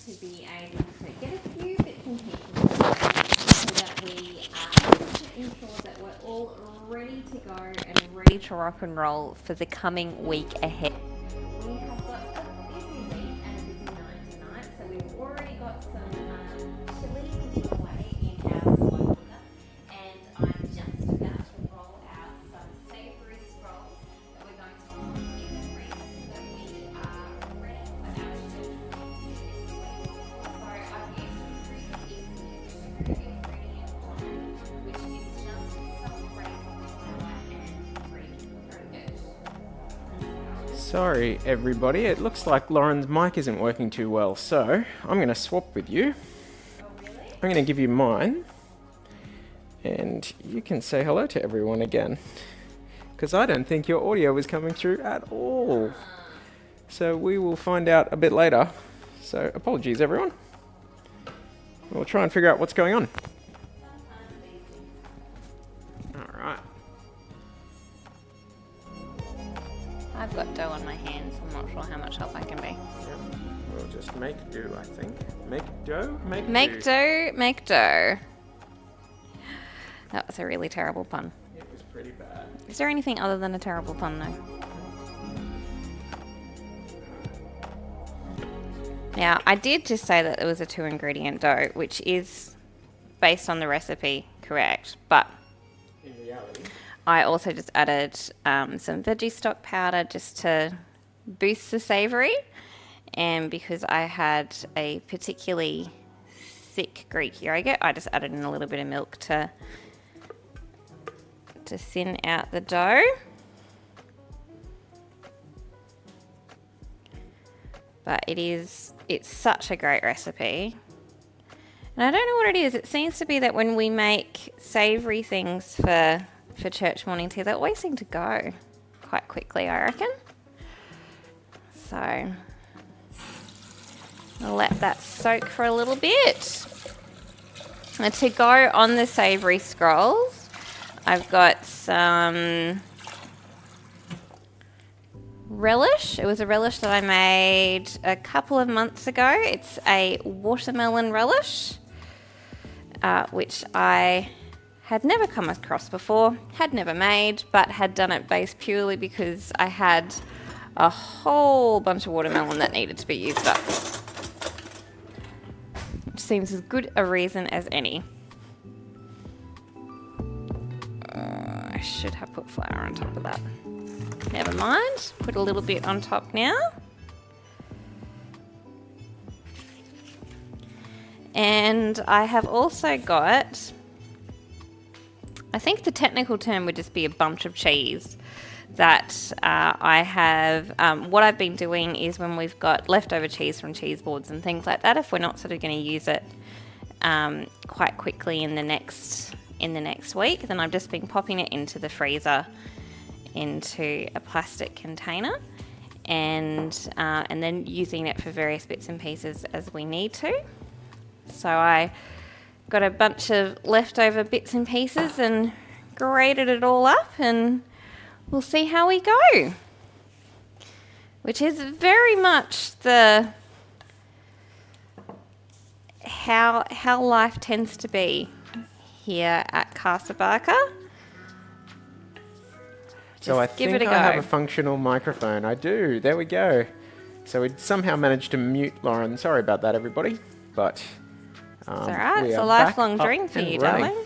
to be able to get a few bits and pieces so that we are able to ensure that we're all ready to go and ready to rock and roll for the coming week ahead. We have got a busy week and a busy night tonight, so we've already got some chili to give away in our slow cooker, and I'm just about to roll out some savoury scrolls that we're going to put in the freezer so that we are ready for our children next week. So I've used a really easy sugar ingredient blend, which is just some raisin flour and Greek yogurt. Sorry everybody, it looks like Lauren's mic isn't working too well, so I'm going to swap with you. Oh really? I'm going to give you mine, and you can say hello to everyone again, because I don't think your audio is coming through at all. So we will find out a bit later, so apologies everyone. We'll try and figure out what's going on. Alright. I've got dough on my hands. I'm not sure how much help I can be. Yep. We'll just make do, I think. Make dough? Make dough, make dough. That was a really terrible pun. It was pretty bad. Is there anything other than a terrible pun though? Now, I did just say that it was a 2-ingredient dough, which is based on the recipe correct, but In reality. I also just added some veggie stock powder just to boost the savoury, and because I had a particularly thick Greek yogurt, I just added in a little bit of milk to thin out the dough. But it's such a great recipe. And I don't know what it is. It seems to be that when we make savoury things for church morning tea, they always seem to go quite quickly, I reckon. So I'll let that soak for a little bit. And to go on the savoury scrolls, I've got some relish. It was a relish that I made a couple of months ago. It's a watermelon relish, which I had never come across before, had never made, but had done it based purely because I had a whole bunch of watermelon that needed to be used up. Which seems as good a reason as any. I should have put flour on top of that. Never mind, put a little bit on top now. And I have also got, I think the technical term would just be a bunch of cheese that I have, what I've been doing is when we've got leftover cheese from cheese boards and things like that, if we're not sort of going to use it quite quickly in the next week, then I've just been popping it into the freezer into a plastic container and then using it for various bits and pieces as we need to. So I got a bunch of leftover bits and pieces and grated it all up, and we'll see how we go. Which is very much the how life tends to be here at Casa Barker. So I think I have a functional microphone. I do. There we go. So we somehow managed to mute Lauren. Sorry about that, everybody. But it's all right. It's a lifelong dream for you, darling.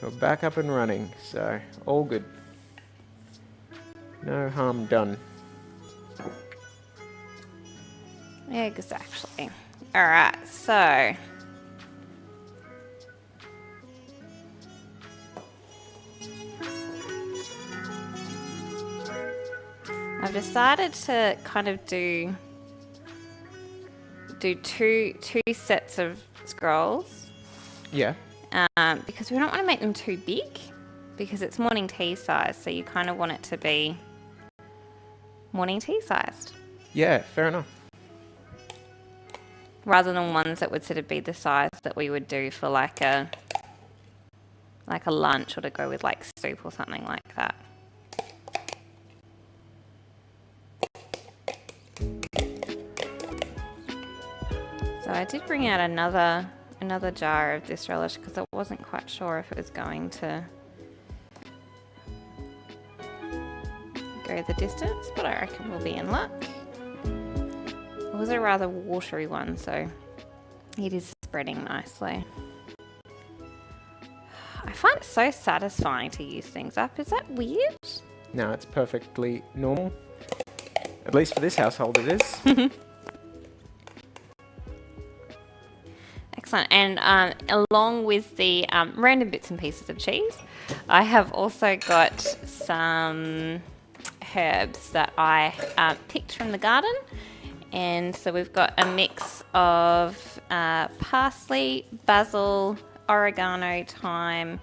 We're back up and running. So all good. No harm done. Exactly. All right. So I've decided to kind of do two sets of scrolls. Yeah. Because we don't want to make them too big, because it's morning tea size, so you kind of want it to be morning tea sized. Yeah, fair enough. Rather than ones that would sort of be the size that we would do for like a lunch, or to go with like soup or something like that. I did bring out another jar of this relish because I wasn't quite sure if it was going to go the distance, but I reckon we'll be in luck. It was a rather watery one, so it is spreading nicely. I find it so satisfying to use things up. Is that weird? No, it's perfectly normal. At least for this household it is. Excellent. And along with the random bits and pieces of cheese, I have also got some herbs that I picked from the garden. And so we've got a mix of parsley, basil, oregano, thyme,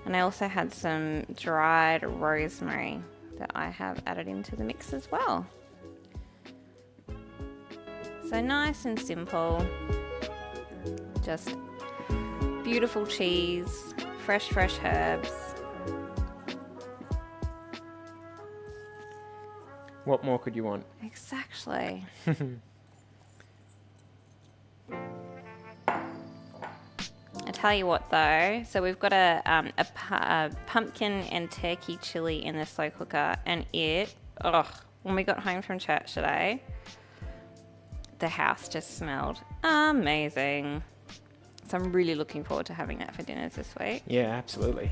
and I also had some dried rosemary that I have added into the mix as well. So nice and simple, just beautiful cheese, fresh herbs. What more could you want? Exactly. I tell you what though, so we've got a pumpkin and turkey chili in the slow cooker, and when we got home from church today, the house just smelled amazing. So I'm really looking forward to having that for dinners this week. Yeah, absolutely.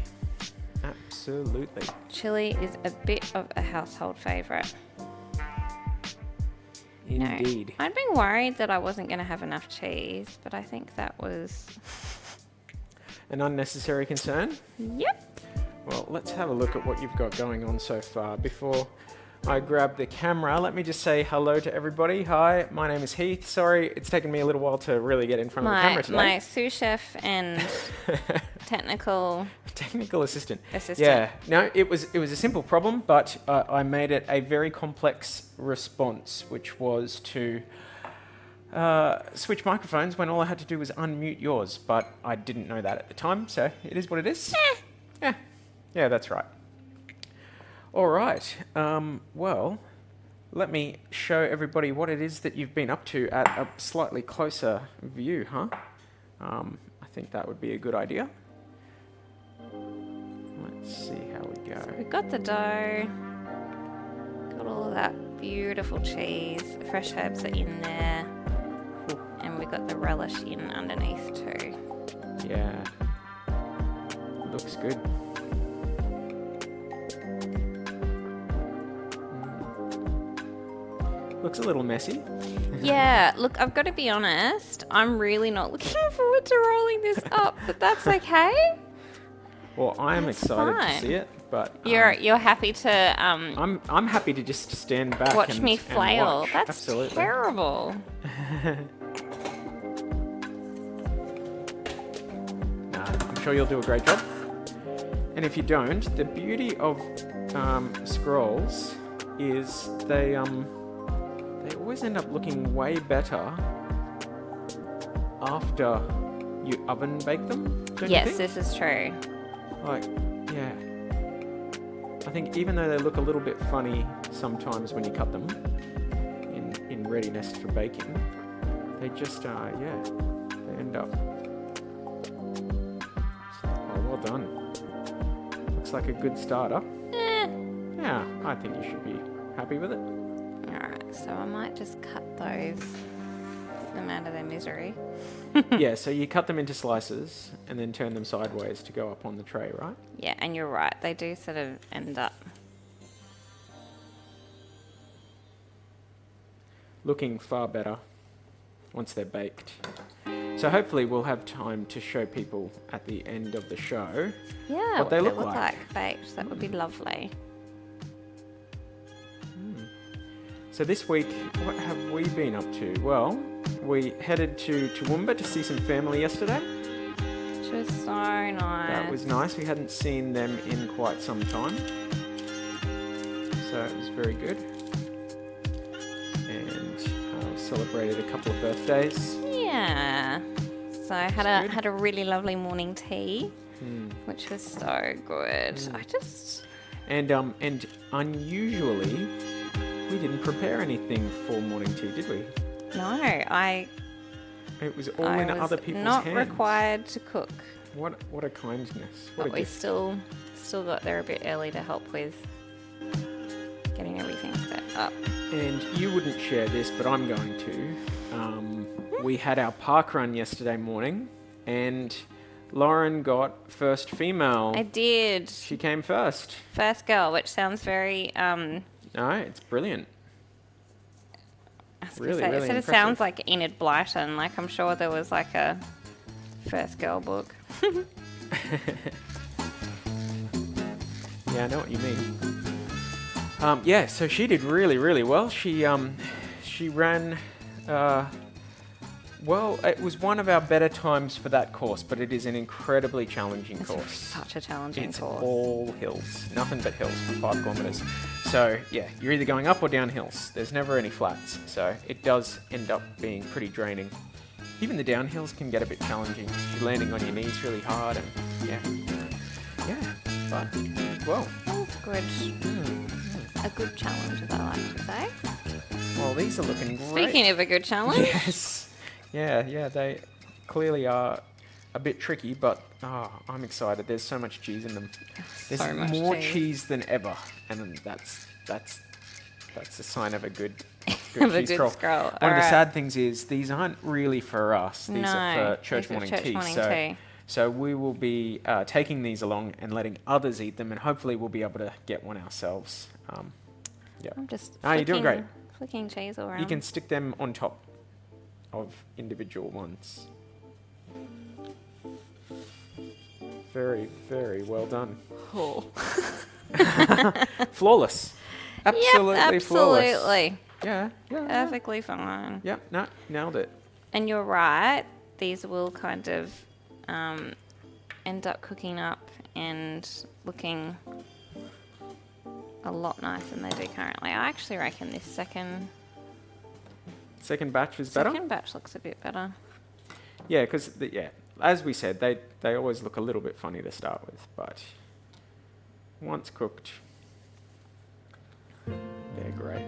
Absolutely. Chili is a bit of a household favourite. Indeed. I'd been worried that I wasn't going to have enough cheese, but I think that was... An unnecessary concern? Yep. Well, let's have a look at what you've got going on so far. Before I grab the camera, let me just say hello to everybody. Hi, my name is Heath. Sorry, it's taken me a little while to really get in front of the camera today. My sous chef and technical assistant. Yeah, no, it was a simple problem, but I made it a very complex response, which was to switch microphones when all I had to do was unmute yours, but I didn't know that at the time, so it is what it is. Yeah, that's right. All right. Well, let me show everybody what it is that you've been up to at a slightly closer view, huh? I think that would be a good idea. Let's see how we go. So we've got the dough, got all of that beautiful cheese, fresh herbs are in there, and we've got the relish in underneath too. Yeah, looks good. Looks a little messy. Yeah, look, I've got to be honest, I'm really not looking forward to rolling this up, but that's okay. Well, I am excited fine. to see it, but You're happy to I'm happy to just stand back watch and me and flail. watch. That's Absolutely. terrible. Nah, I'm sure you'll do a great job. And if you don't, the beauty of scrolls is they always end up looking way better after you oven bake them, don't you Yes, think? this is true. Like, yeah. I think even though they look a little bit funny sometimes when you cut them in readiness for baking, they just, they end up... Oh, well done. Looks like a good starter. Yeah, I think you should be happy with it. Alright, so I might just cut those, get them out of their misery. Yeah, so you cut them into slices and then turn them sideways to go up on the tray, right? Yeah, and you're right, they do sort of end up looking far better once they're baked. So hopefully we'll have time to show people at the end of the show what they look like baked. That would be lovely. So this week, what have we been up to? Well, we headed to Toowoomba to see some family yesterday. Which was so nice. That was nice. We hadn't seen them in quite some time. So it was very good. And celebrated a couple of birthdays. Yeah. So I had a really lovely morning tea, which was so good. And unusually, we didn't prepare anything for morning tea, did we? No, I It was all I in was other people's not hands. required to cook, What a kindness. What but a we gift. still got there a bit early to help with getting everything set up. And you wouldn't share this, but I'm going to. We had our park run yesterday morning, and Lauren got first female. I did. She came first. First girl, which sounds very No, it's brilliant. I was Really, gonna say, really it sort of impressive. sounds like Enid Blyton. Like, I'm sure there was like a first girl book. Yeah, I know what you mean. Yeah, so she did really, really well. She ran. Well, it was one of our better times for that course, but it is an incredibly challenging It's course. such a challenging It's course. all hills, nothing but hills for 5 kilometers. So yeah, you're either going up or down hills. There's never any flats, so it does end up being pretty draining. Even the downhills can get a bit challenging. You're landing on your knees really hard, and yeah. But well, That's good. A good challenge, as I like to say. well, these are looking great. Speaking of a good challenge, Yes. Yeah, they clearly are a bit tricky, but I'm excited. There's so much cheese in them. There's So much more cheese. cheese than ever, and that's a sign of a good Of a cheese good scroll. scroll. One of the Alright. sad things is these aren't really for us. These are No, for church these are morning church tea. morning so, tea. so we will be taking these along and letting others eat them, and hopefully we'll be able to get one ourselves. Yeah. I'm just You're doing great. flicking cheese all around. You can stick them on top of individual ones. Very, very well done. Oh. Flawless. Absolutely flawless. Absolutely. Yeah. Perfectly fine. Yeah, no, nailed it. And you're right, these will kind of end up cooking up and looking a lot nicer than they do currently. I actually reckon this second Second batch is better? batch looks a bit better. Yeah, because, as we said, they always look a little bit funny to start with, but once cooked, they're great.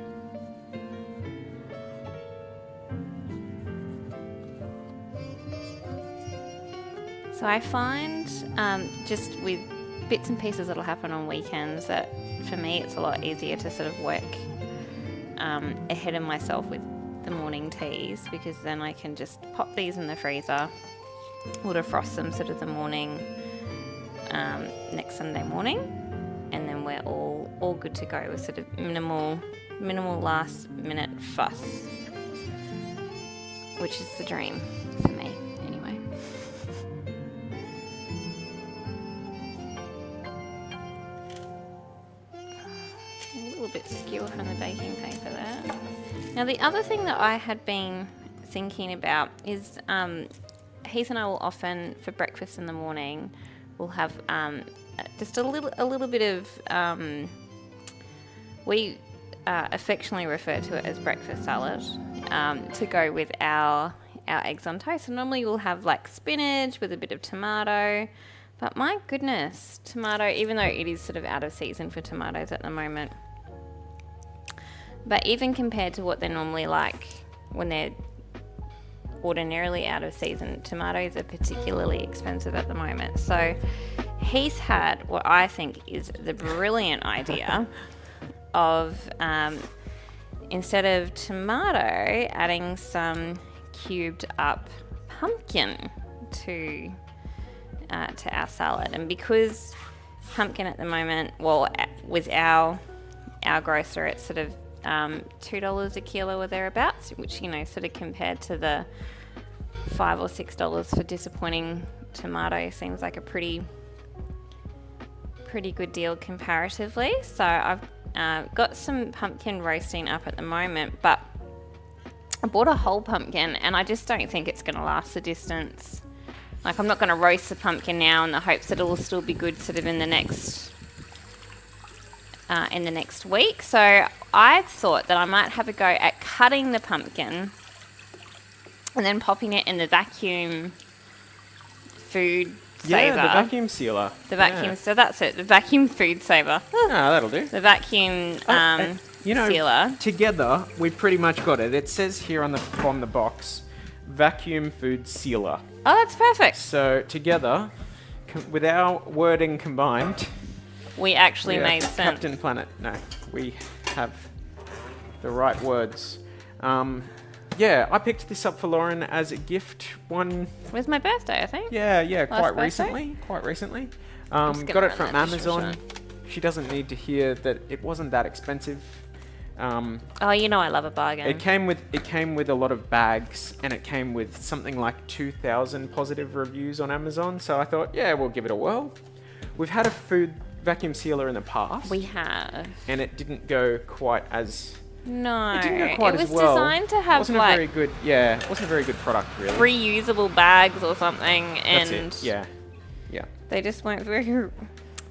So I find just with bits and pieces that'll happen on weekends that for me it's a lot easier to sort of work ahead of myself with the morning teas, because then I can just pop these in the freezer or defrost them sort of the morning next Sunday morning, and then we're all good to go with sort of minimal last minute fuss, which is the dream for me anyway. A little bit skewer from the baking paper there. Now the other thing that I had been thinking about is Heath and I will often, for breakfast in the morning, we'll have just a little bit of we affectionately refer to it as breakfast salad to go with our eggs on toast. So normally we'll have like spinach with a bit of tomato, but my goodness, tomato, even though it is sort of out of season for tomatoes at the moment, but even compared to what they're normally like when they're ordinarily out of season, tomatoes are particularly expensive at the moment. So Heath had what I think is the brilliant idea of instead of tomato, adding some cubed up pumpkin to our salad. And because pumpkin at the moment, well, with our grocer, it's sort of $2 a kilo or thereabouts, which, you know, sort of compared to the $5 or $6 for disappointing tomato seems like a pretty good deal comparatively. So I've got some pumpkin roasting up at the moment, but I bought a whole pumpkin and I just don't think it's going to last the distance. Like, I'm not going to roast the pumpkin now in the hopes that it will still be good sort of in the next week. So I thought that I might have a go at cutting the pumpkin and then popping it in the vacuum food saver. Yeah, the vacuum sealer. The vacuum, so that's it, the vacuum food saver. That'll do. The vacuum You know, sealer. together, we've pretty much got it. It says here on the box, vacuum food sealer. Oh, that's perfect. So together, with our wording combined, We actually we are made sense. Captain Planet. No, we have the right words. Yeah, I picked this up for Lauren as a gift. It was my birthday, I think. Yeah, quite birthday? recently. just gonna Got it run from that dishwasher. Amazon. She doesn't need to hear that it wasn't that expensive. Oh, you know I love a bargain. It came with a lot of bags, and it came with something like 2,000 positive reviews on Amazon. So I thought, yeah, we'll give it a whirl. We've had a food vacuum sealer in the past, We have. and it didn't go quite as No. it didn't go quite was as well. designed to It have wasn't a very good, it wasn't a very good product really. reusable bags or something, and That's it. Yeah. they just weren't very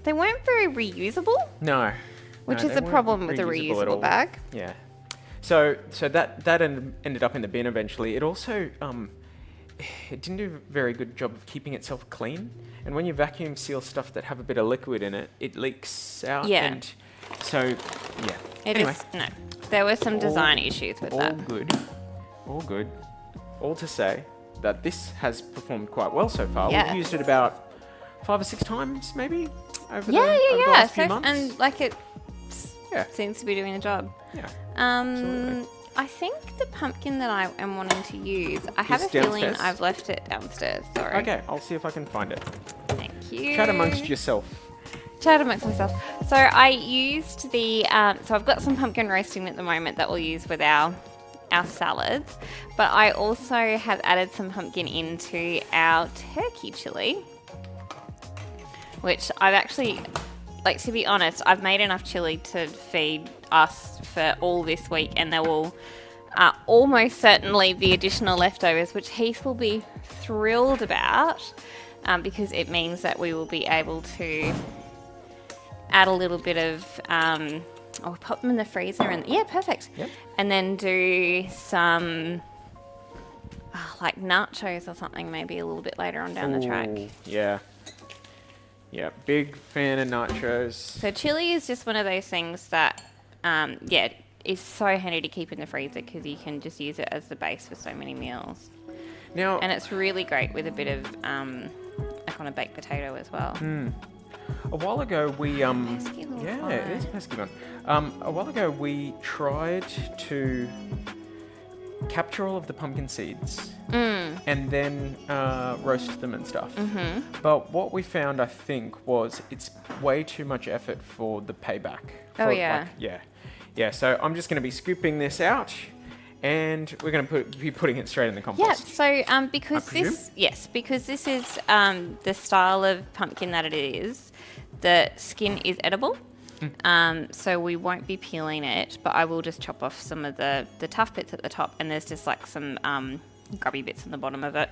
reusable, No. which No, is they the weren't problem with a reusable at all. reusable bag. Yeah. So that ended up in the bin eventually. It also it didn't do a very good job of keeping itself clean. And when you vacuum seal stuff that have a bit of liquid in it, it leaks out. Yeah. And so yeah. Anyway. No. There were some design issues with all that. good. All good. All to say that this has performed quite well so far. Yeah. We've used it about 5 or 6 times maybe over Yeah, the last few So, months. and like it Yeah. seems to be doing the job. Yeah. Absolutely. I think the pumpkin that I am wanting to use, I have Is a feeling downstairs? I've left it downstairs. Sorry. Okay, I'll see if I can find it. Thank you. Chat amongst yourself. Chat amongst myself. So I used the, so I've got some pumpkin roasting at the moment that we'll use with our salads, but I also have added some pumpkin into our turkey chili, which I've actually, like, to be honest, I've made enough chili to feed us for all this week, and there will almost certainly be additional leftovers, which Heath will be thrilled about, because it means that we will be able to add a little bit of, I'll pop them in the freezer, and yeah, perfect. Yep. And then do some, like nachos or something, maybe a little bit later on down the track. Ooh, yeah. Yeah, big fan of nachos. So chili is just one of those things that, is so handy to keep in the freezer because you can just use it as the base for so many meals. Now, And it's really great with a bit of, a kind of baked potato as well. a while ago we Pesky little yeah, fly. it is a pesky one. A while ago we tried to capture all of the pumpkin seeds and then roast them and stuff. But what we found, I think, was it's way too much effort for the payback. Oh, For, yeah. Yeah. So I'm just going to be scooping this out, and we're going to be putting it straight in the Yeah, compost. so because presume? because this is the style of pumpkin that it is, the skin is edible. So we won't be peeling it, but I will just chop off some of the tough bits at the top, and there's just like some grubby bits on the bottom of it.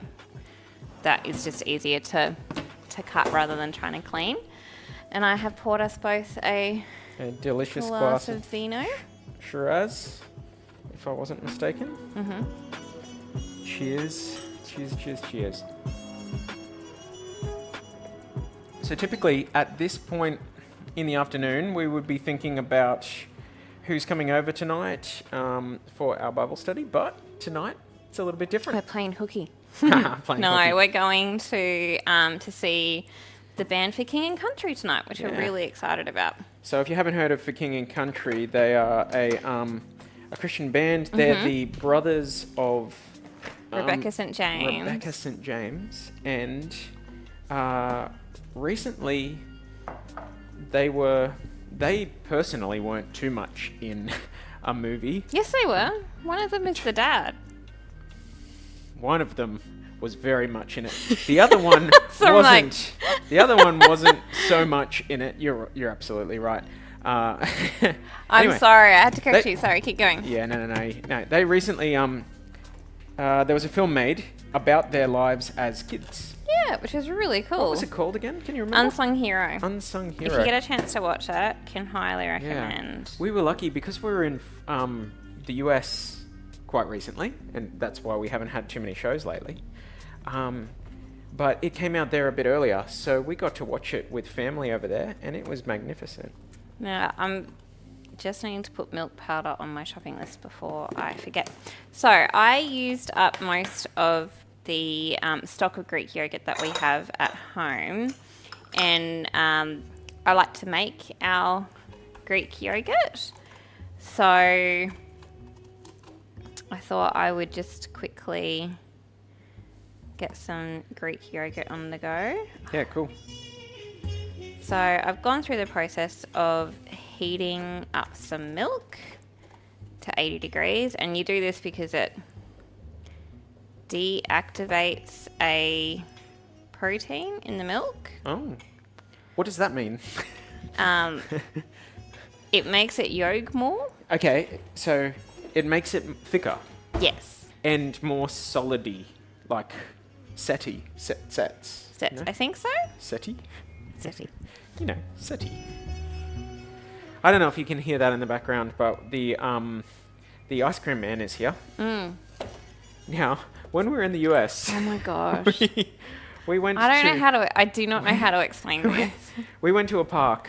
That is just easier to cut rather than trying to clean. And I have poured us both a Delicious glass of vino. Shiraz, if I wasn't mistaken. Cheers. Cheers. So typically at this point in the afternoon, we would be thinking about who's coming over tonight for our Bible study, but tonight it's a little bit We're different. playing hooky. Playing No, hooky. we're going to see the band for King and Country tonight, which we're Yeah. really excited about. So if you haven't heard of For King and Country, they are a Christian band. They're the brothers of Rebecca St. James. Rebecca St. James, and recently they personally weren't too much in a movie. Yes, they were. One of them is the dad. One of them was very much in it. The other one So I'm like- wasn't. The other one wasn't so much in it. You're absolutely right. I'm Anyway, sorry, I had to correct they- you. Sorry, keep going. Yeah, no. They recently there was a film made about their lives as kids. Yeah, which is really cool. What was it called again? Can you remember? Unsung Hero. Unsung Hero. If you get a chance to watch it, can highly Yeah. recommend. We were lucky because we were in the US quite recently, and that's why we haven't had too many shows lately. But it came out there a bit earlier, so we got to watch it with family over there, and it was magnificent. Yeah, I'm just needing to put milk powder on my shopping list before I forget. So I used up most of the stock of Greek yogurt that we have at home, and I like to make our Greek yogurt. So I thought I would just quickly get some Greek yogurt on the go. Yeah, cool. So I've gone through the process of heating up some milk to 80 degrees, and you do this because it deactivates a protein in the milk. Oh, what does that mean? It makes it yolk more. Okay, so it makes it thicker Yes. and more solidy, like sets. Sets. No? I think so. Seti? Seti. You know, seti. I don't know if you can hear that in the background, but the ice cream man is here. Now, when we were in the US, Oh my gosh. we went. I do not know how to explain this. We went to a park,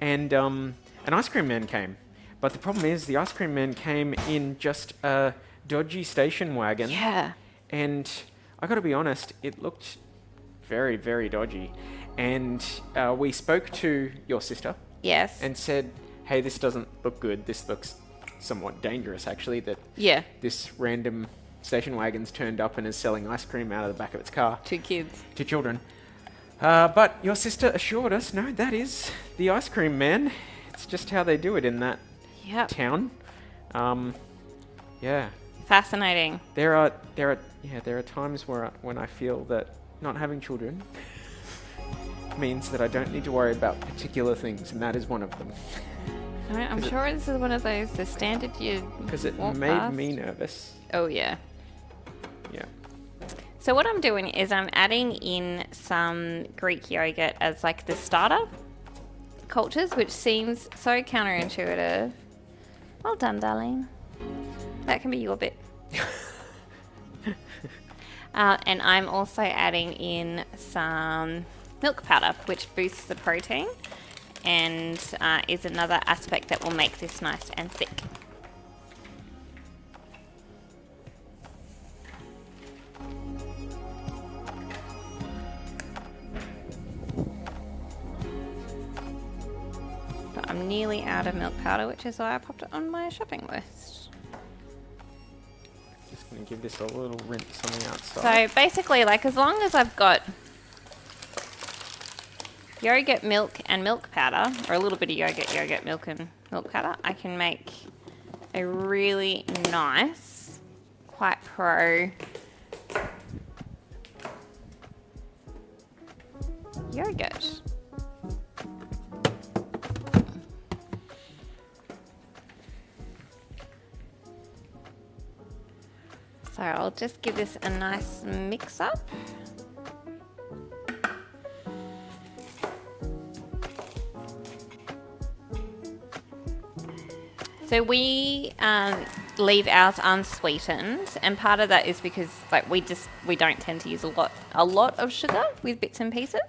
and an ice cream man came. But the problem is, the ice cream man came in just a dodgy station wagon. Yeah. And I got to be honest, it looked very, very dodgy. And we spoke to your sister. Yes. And said, hey, this doesn't look good. This looks somewhat dangerous, actually, that Yeah. this random station wagon's turned up and is selling ice cream out of the back of its car. 2 kids. To children. But your sister assured us, no, that is the ice cream man. It's just how they do it in that town. Yeah. Fascinating. There are times when I feel that not having children means that I don't need to worry about particular things, and that is one of them. I'm sure this is one of those, the standard you Because it walk made past. me nervous. Oh, yeah. Yeah. So what I'm doing is I'm adding in some Greek yogurt as like the starter cultures, which seems so counterintuitive. Well done, darling. That can be your bit. And I'm also adding in some milk powder, which boosts the protein and is another aspect that will make this nice and thick. But I'm nearly out of milk powder, which is why I popped it on my shopping list. Just going to give this a little rinse on the outside. So basically, like, as long as I've got yogurt, milk, and milk powder, or a little bit of yogurt, milk, and milk powder, I can make a really nice, quite pro yogurt. So I'll just give this a nice mix up. So we leave ours unsweetened, and part of that is because like we don't tend to use a lot of sugar with bits and pieces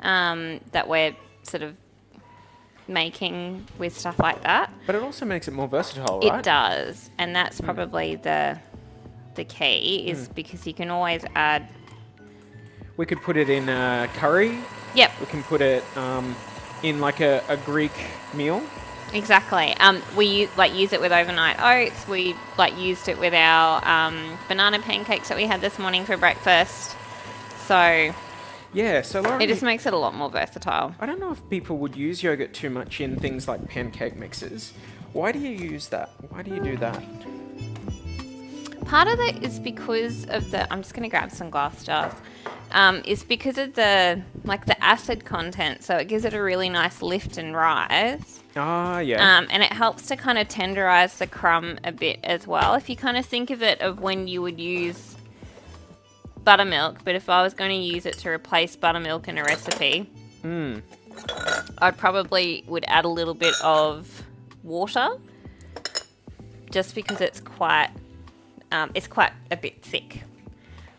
that we're sort of making with stuff like that. But it also makes it more versatile, right? It does, and that's probably the key is because you can always add. We could put it in a curry. Yep. We can put it in like a Greek meal. Exactly. We use it with overnight oats. We used it with our banana pancakes that we had this morning for breakfast. So yeah, so Lauren, it just makes it a lot more versatile. I don't know if people would use yogurt too much in things like pancake mixes. Why do you use that? Why do you do that? Part of it is because of the. I'm just going to grab some glass jars. Is because of the acid content, so it gives it a really nice lift and rise. Ah, yeah. And it helps to kind of tenderize the crumb a bit as well. If you kind of think of it of when you would use buttermilk, but if I was going to use it to replace buttermilk in a recipe, I probably would add a little bit of water, just because it's quite a bit thick.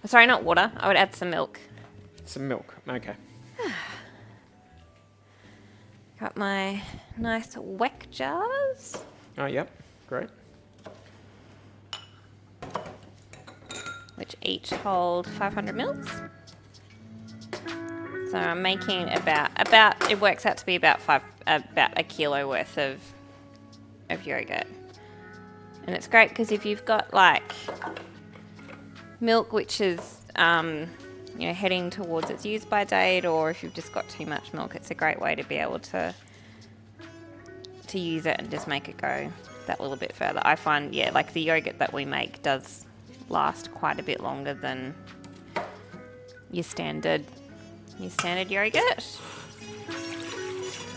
Sorry, not water. I would add some milk. Some milk. Okay. Got my nice weck jars. Oh, yep. Great. Which each hold 500 mils. So I'm making about it works out to be about a kilo worth of yogurt. And it's great because if you've got like milk which is heading towards its use by date, or if you've just got too much milk, it's a great way to be able to use it and just make it go that little bit further. I find, like the yogurt that we make does last quite a bit longer than your standard yogurt.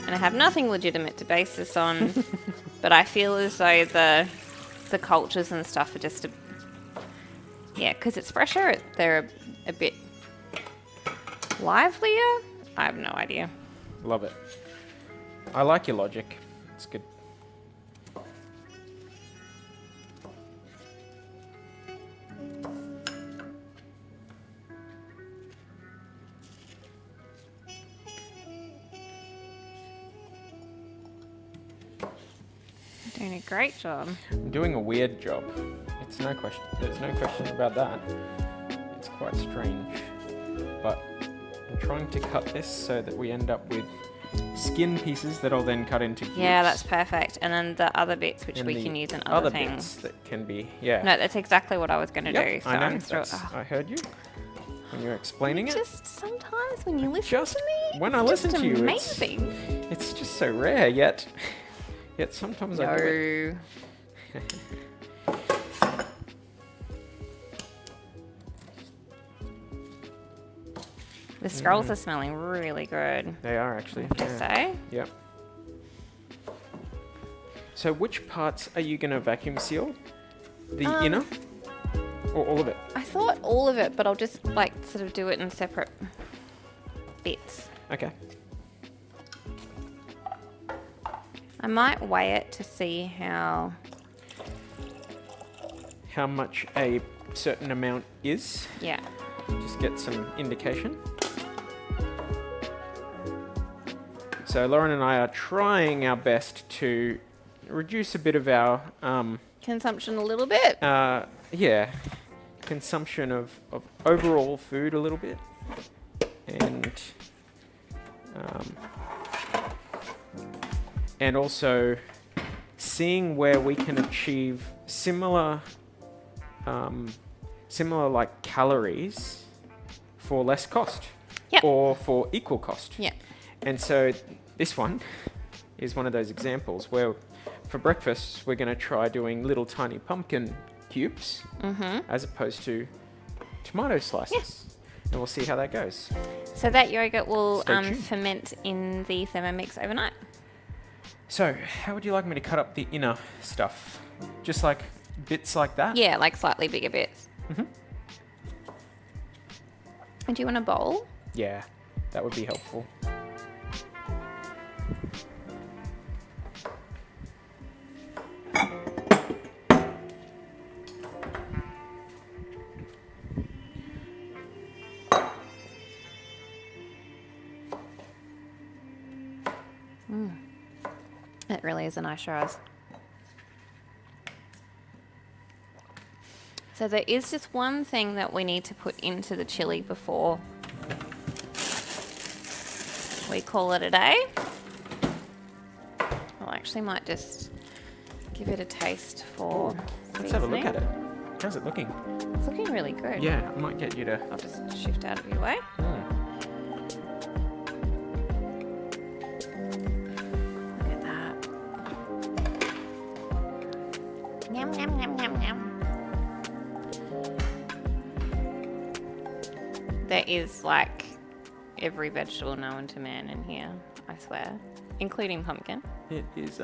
And I have nothing legitimate to base this on, but I feel as though the cultures and stuff are just because it's fresher, they're a bit livelier. I have no idea. Love it. I like your logic. It's good. Doing a great job. I'm doing a weird job. It's no question. There's no question about that. It's quite strange. But I'm trying to cut this so that we end up with skin pieces that I'll then cut into cubes. Yeah, that's perfect. And then the other bits which we can use in other things. Bits that can be, yeah. No, that's exactly what I was going to do. So I know. I'm still, I heard you when you were explaining it. Just sometimes when you listen to me, when I listen to you, amazing. It's just so rare. Yet sometimes I do it. The scrolls are smelling really good. They are actually. I have to say. Yep. So which parts are you going to vacuum seal? The inner? Or all of it? I thought all of it, but I'll just like sort of do it in separate bits. Okay. I might weigh it to see how much a certain amount is. Yeah. Just get some indication. So Lauren and I are trying our best to reduce a bit of our consumption a little bit. Consumption of overall food a little bit, and also seeing where we can achieve similar like calories for less cost. Yep. Or for equal cost. Yeah. And so this one is one of those examples where for breakfast we're going to try doing little tiny pumpkin cubes as opposed to tomato slices. Yeah. And we'll see how that goes. So that yogurt will ferment in the Thermomix overnight. So how would you like me to cut up the inner stuff? Just like bits like that? Yeah, like slightly bigger bits. And do you want a bowl? Yeah, that would be helpful. It really is a nice roast. So there is just one thing that we need to put into the chili before we call it a day. I actually might just give it a taste for Let's have a look at it. How's it looking? It's looking really good. Yeah, I might get you to... I'll just shift out of your way. Look at that. Yum, yum, yum, yum, yum. There is like every vegetable known to man in here, I swear, including pumpkin. It is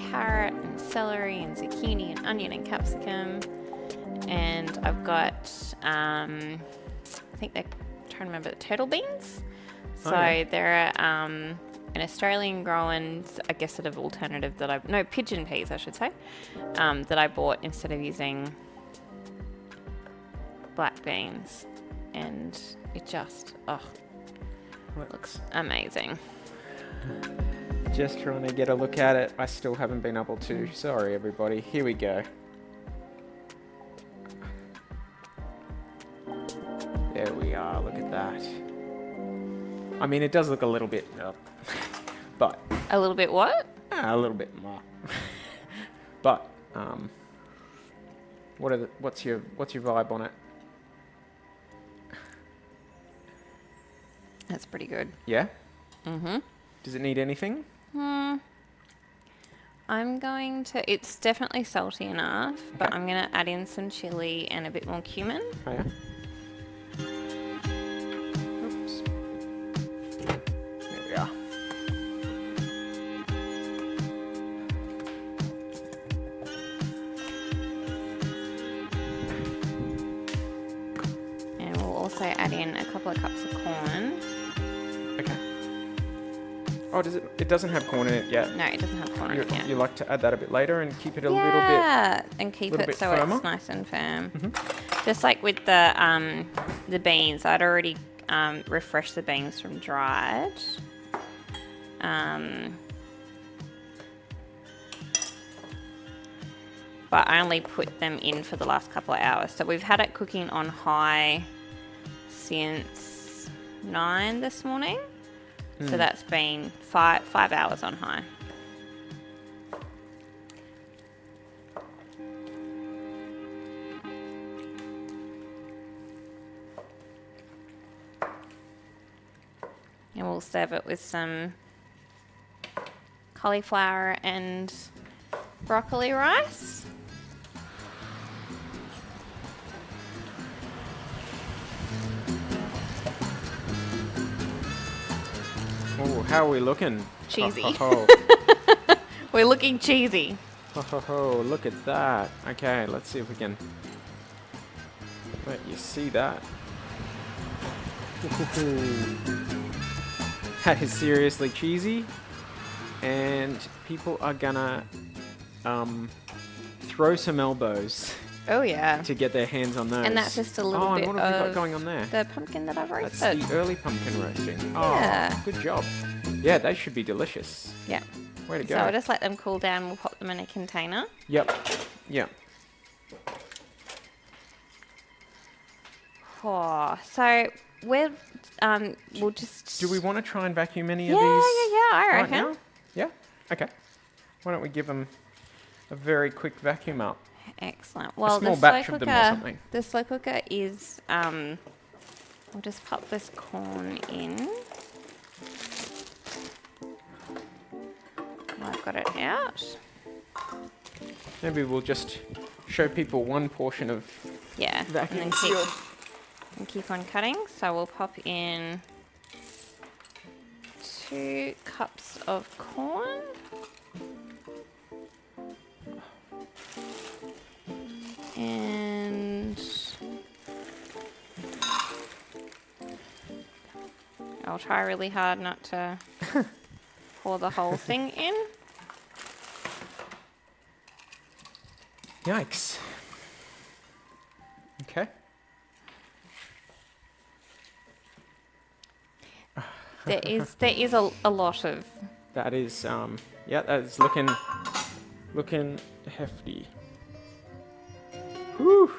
carrot and celery and zucchini and onion and capsicum, and I've got I think they're trying to remember the turtle beans. So they're an Australian grown, I guess, sort of alternative that pigeon peas I should say, that I bought instead of using black beans, and it just Looks amazing. Just trying to get a look at it. I still haven't been able to. Sorry, everybody. Here we go. There we are. Look at that. I mean, it does look a little bit, but A little bit what? a little bit more. But what's your vibe on it? That's pretty good. Yeah. Mm-hmm. Does it need anything? I'm going to... It's definitely salty enough, but Okay. I'm going to add in some chili and a bit more cumin. Oh yeah. Oops. There we are. And we'll also add in a couple of cups of corn. Okay. Oh, does it? It doesn't have corn in it yet. No, it doesn't have corn in it yet. You like to add that a bit later and keep it a Yeah, and keep little it bit so firmer. it's nice and firm. Just like with the beans, I'd already refreshed the beans from dried. But I only put them in for the last couple of hours. So we've had it cooking on high since 9 this morning. So that's been 5 hours on high. And we'll serve it with some cauliflower and broccoli rice. Oh, how are we looking? Cheesy. Ho, ho, We're looking cheesy. ho. Ho, ho, ho. Look at that. Okay, let's see if we can let you see that. That is seriously cheesy, and people are gonna throw some elbows Oh yeah. to get their hands on those. And that's just a little bit and what have you got of going on there? the pumpkin that I've That's roasted. the early pumpkin roasting. Oh, Yeah. good job. Yeah, they should be delicious. Yeah. Way to go. So I'll just let them cool down. We'll pop them in a container. Yep. Yep. Oh, so we'll just... Do we want to try and vacuum any of Yeah, these? I right reckon. now? Yeah? Okay. Why don't we give them a very quick vacuum up? Excellent. Well, small the batch slow of them cooker, or something. the slow cooker is, I'll just pop this corn in. I've got it out. Maybe we'll just show people one portion of Yeah, vacuum and sealed. keep on cutting. So we'll pop in 2 cups of corn. And I'll try really hard not to pour the whole thing in. Yikes. Okay. There is a lot of... That is, yeah, that's looking hefty. Whew.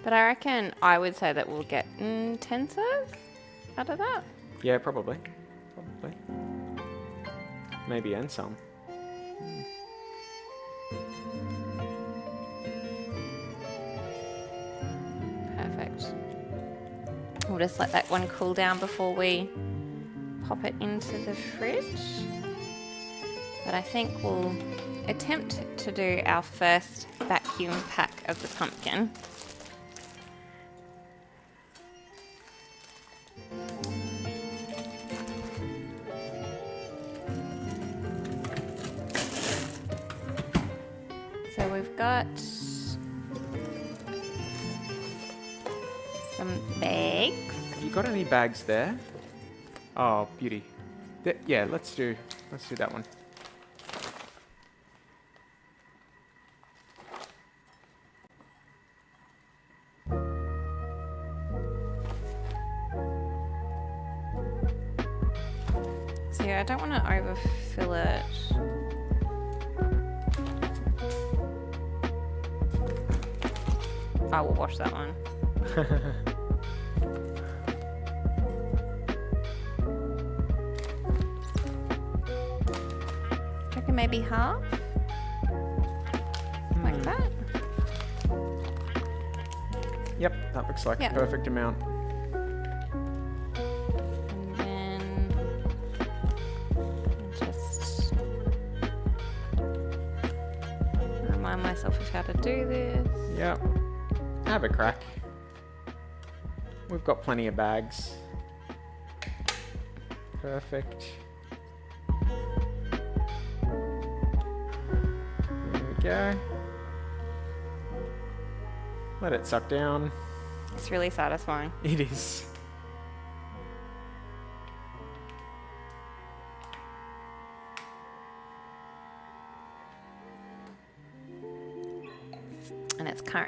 But I reckon I would say that we'll get 10 serves out of that. Yeah, probably. Probably. Maybe and some. Perfect. We'll just let that one cool down before we pop it into the fridge. But I think we'll attempt to do our first vacuum pack of the pumpkin. So we've got some bags. Have you got any bags there? Oh, beauty. Yeah, let's do that one. Yeah, I don't want to overfill it. I will wash that one. I reckon maybe half? Like that? Yep, that looks like Yep. a perfect amount. And then just remind myself of how to do this. Yep. Have a crack. We've got plenty of bags. Perfect. There we go. Let it suck down. It's really satisfying. It is.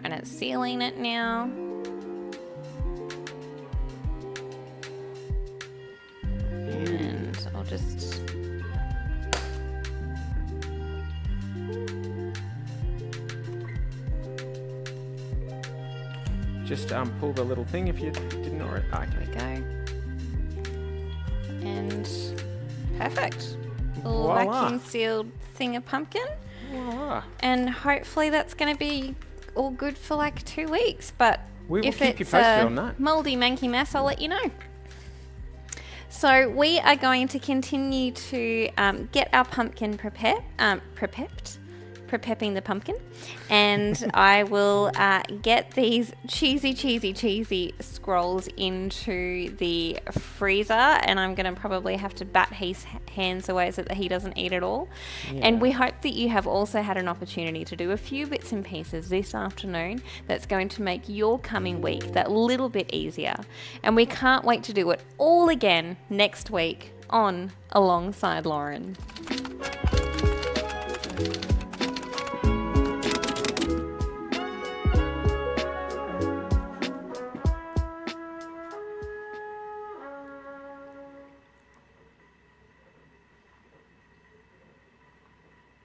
And it's sealing it now. And I'll just pull the little thing if you didn't already. Oh, okay. go. And perfect. Little Voila. vacuum sealed thing of pumpkin. Voila. And hopefully that's going to be all good for like 2 weeks. But We will if keep you it's posted a on that. moldy manky mess, I'll let you know. So we are going to continue to get our pumpkin prepping the pumpkin, and I will get these cheesy scrolls into the freezer, and I'm going to probably have to bat his hands away so that he doesn't eat it all. Yeah. And we hope that you have also had an opportunity to do a few bits and pieces this afternoon that's going to make your coming week that little bit easier. And we can't wait to do it all again next week on Alongside Lauren.